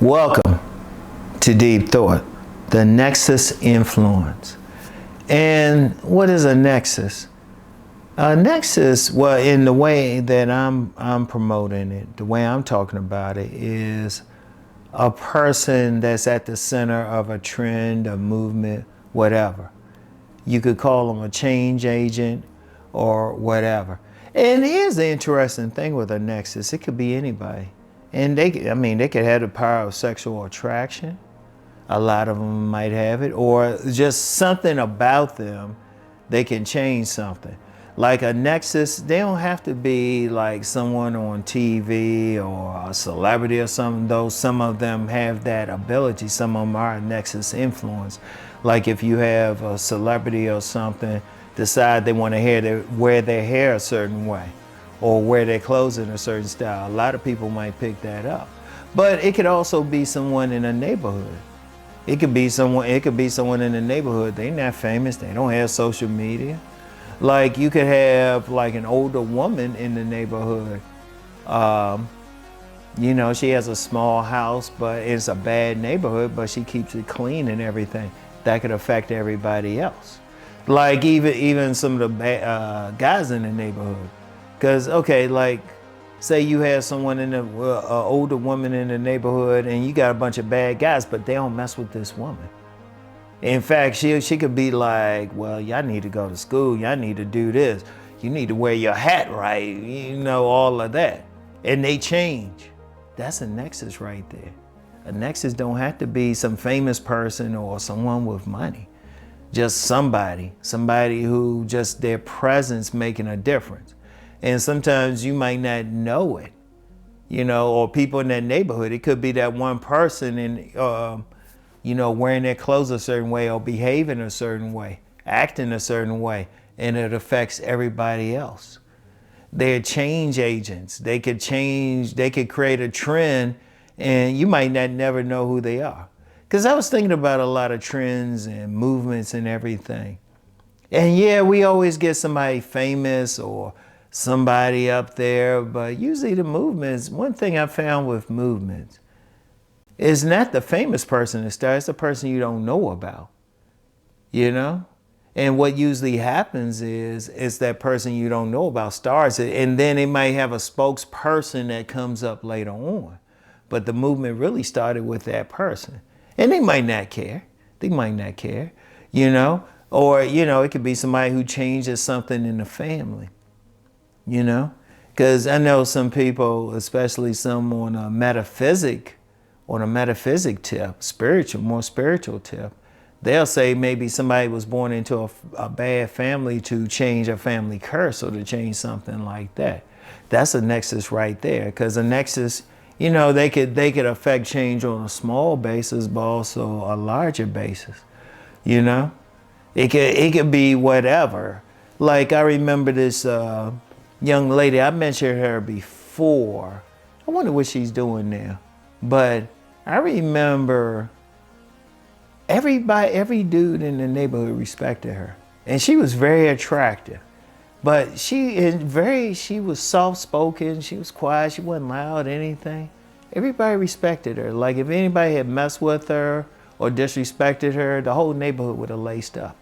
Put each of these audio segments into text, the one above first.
Welcome to Deep Thought, the Nexus Influence. And what is a nexus? A nexus, well, in the way that I'm promoting it, the way I'm talking about it, is a person that's at the center of a trend, a movement, whatever. You could call them a change agent or whatever. And here's the interesting thing with a nexus. It could be anybody. And they could have the power of sexual attraction. A lot of them might have it, or just something about them, they can change something. Like a nexus, they don't have to be like someone on TV or a celebrity or something, though some of them have that ability. Some of them are a nexus influence. Like if you have a celebrity or something decide they want to wear their hair a certain way, or wear their clothes in a certain style. A lot of people might pick that up. But it could also be someone in a neighborhood. It could be someone in the neighborhood. They're not famous, they don't have social media. Like you could have like an older woman in the neighborhood. She has a small house, but it's a bad neighborhood, but she keeps it clean and everything. That could affect everybody else. Like even some of the guys in the neighborhood. Because, okay, like, say you have someone older woman in the neighborhood and you got a bunch of bad guys, but they don't mess with this woman. In fact, she could be like, well, y'all need to go to school. Y'all need to do this. You need to wear your hat right, all of that. And they change. That's a nexus right there. A nexus don't have to be some famous person or someone with money. Just somebody who just their presence making a difference. And sometimes you might not know it, or people in that neighborhood. It could be that one person wearing their clothes a certain way or behaving a certain way, acting a certain way, and it affects everybody else. They're change agents. They could create a trend, and you might not never know who they are. Because I was thinking about a lot of trends and movements and everything. And yeah, we always get somebody famous or somebody up there, but usually the movements, one thing I found with movements is not the famous person that starts, it's the person you don't know about, And what usually happens is that person you don't know about starts it, and then it might have a spokesperson that comes up later on. But the movement really started with that person. And they might not care. Or, it could be somebody who changes something in the family. Because I know some people, especially some on a metaphysic tip, more spiritual tip, they'll say maybe somebody was born into a bad family to change a family curse or to change something like that. That's a nexus right there, because a nexus, they could affect change on a small basis, but also a larger basis. It could be whatever. Like I remember this young lady, I mentioned her before. I wonder what she's doing now. But I remember every dude in the neighborhood respected her. And she was very attractive. But she was soft-spoken, she was quiet, she wasn't loud, anything. Everybody respected her. Like if anybody had messed with her or disrespected her, the whole neighborhood would have laced up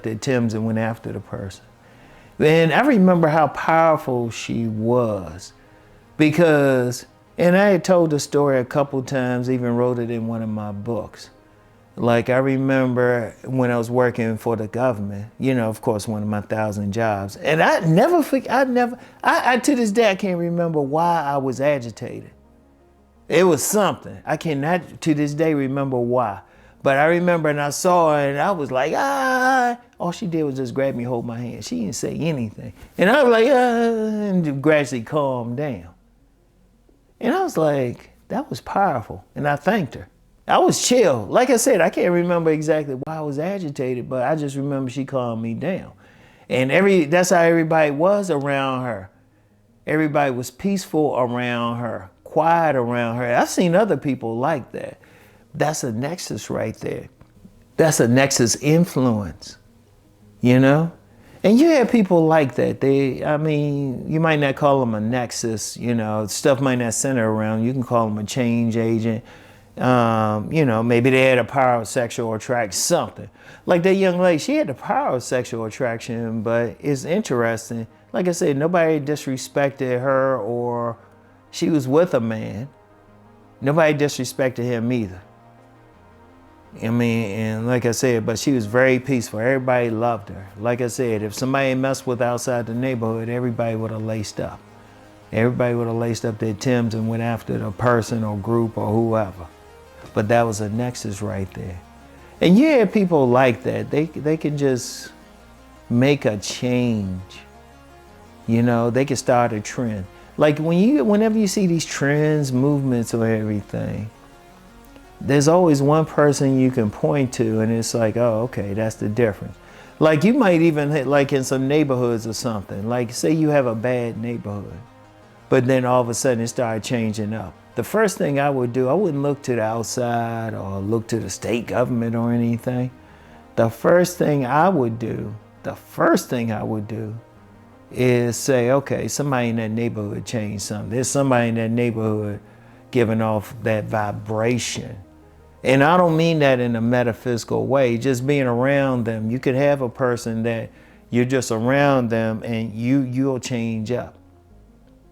their Timbs and went after the person. And I remember how powerful she was and I had told the story a couple times, even wrote it in one of my books. Like I remember when I was working for the government, of course, one of my 1,000 jobs. And I to this day, I can't remember why I was agitated. It was something. I cannot to this day remember why. But I remember and I saw her and I was like, all she did was just grab me, hold my hand. She didn't say anything. And I was like, and gradually calmed down. And I was like, that was powerful. And I thanked her. I was chill. Like I said, I can't remember exactly why I was agitated, but I just remember she calmed me down. And that's how everybody was around her. Everybody was peaceful around her, quiet around her. I've seen other people like that. That's a nexus right there. That's a nexus influence, And you have people like that. You might not call them a nexus, stuff might not center around. You can call them a change agent. You know, maybe they had a power of sexual attraction, something. Like that young lady, she had the power of sexual attraction, but it's interesting. Like I said, nobody disrespected her, or she was with a man. Nobody disrespected him either. I mean, and like I said, but she was very peaceful. Everybody loved her. Like I said, if somebody messed with outside the neighborhood, everybody would have laced up. Everybody would have laced up their Timbs and went after the person or group or whoever. But that was a nexus right there. And you have people like that. They can just make a change. You know, they can start a trend. Like whenever you see these trends, movements or everything, there's always one person you can point to and it's like, oh, okay, that's the difference. Like you might even hit like in some neighborhoods or something. Like say you have a bad neighborhood, but then all of a sudden it started changing up. The first thing I would do, I wouldn't look to the outside or look to the state government or anything. The first thing I would do is say, okay, somebody in that neighborhood changed something. There's somebody in that neighborhood giving off that vibration. And I don't mean that in a metaphysical way, just being around them. You could have a person that you're just around them and you'll change up.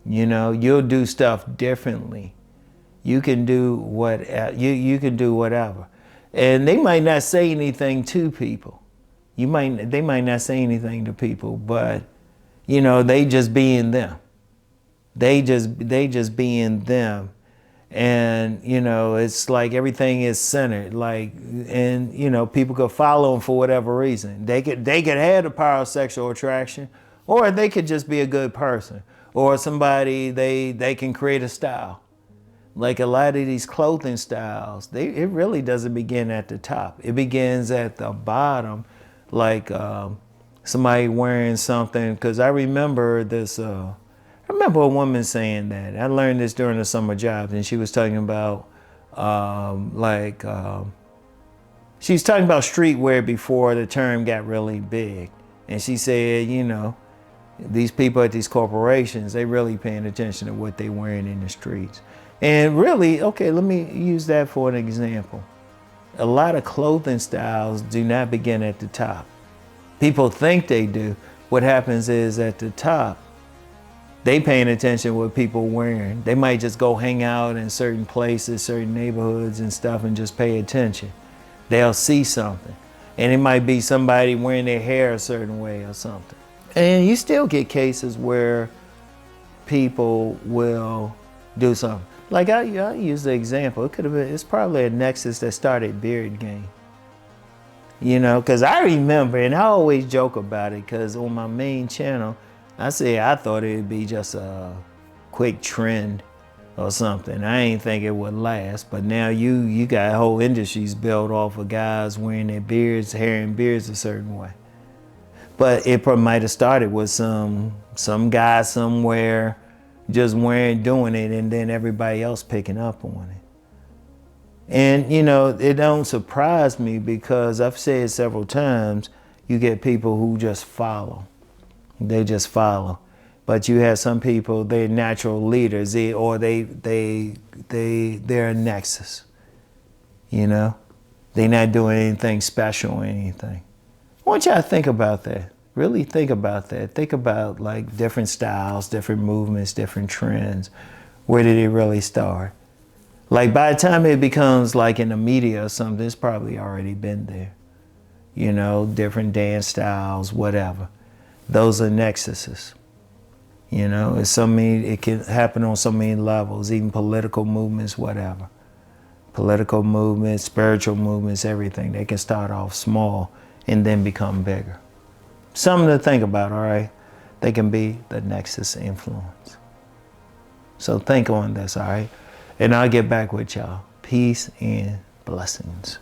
You know, you'll do stuff differently. You can do you can do whatever. And they might not say anything to people. They might not say anything to people, but you know, they just being them. They just being them. And you know, it's like everything is centered, like, and you know, people could follow them for whatever reason. They could have the power of sexual attraction, or they could just be a good person, or somebody they can create a style. Like a lot of these clothing styles, it really doesn't begin at the top. It begins at the bottom, like somebody wearing something. Because I remember this. I remember a woman saying that. I learned this during the summer jobs, and she was talking about she was talking about streetwear before the term got really big. And she said, you know, these people at these corporations, they really paying attention to what they wearing in the streets. And really, okay, let me use that for an example. A lot of clothing styles do not begin at the top. People think they do. What happens is at the top, they paying attention to what people wearing. They might just go hang out in certain places, certain neighborhoods and stuff and just pay attention. They'll see something. And it might be somebody wearing their hair a certain way or something. And you still get cases where people will do something. Like I use the example, it's probably a Nexus that started Beard Game. You know, because I remember, and I always joke about it, because on my main channel, I thought it would be just a quick trend or something. I ain't think it would last, but now you got whole industries built off of guys wearing their beards, hair and beards a certain way. But it might have started with some guy somewhere just doing it, and then everybody else picking up on it. And you know, it don't surprise me, because I've said several times, you get people who just follow. They just follow. But you have some people, they're natural leaders, they're a nexus. You know, they're not doing anything special or anything. I want y'all to think about that. Really think about that. Think about like different styles, different movements, different trends. Where did it really start? Like by the time it becomes like in the media or something, it's probably already been there. You know, different dance styles, whatever. Those are nexuses. You know, it can happen on so many levels, even political movements, whatever. Political movements, spiritual movements, everything. They can start off small and then become bigger. Something to think about, all right? They can be the Nexus Influence. So think on this, all right? And I'll get back with y'all. Peace and blessings.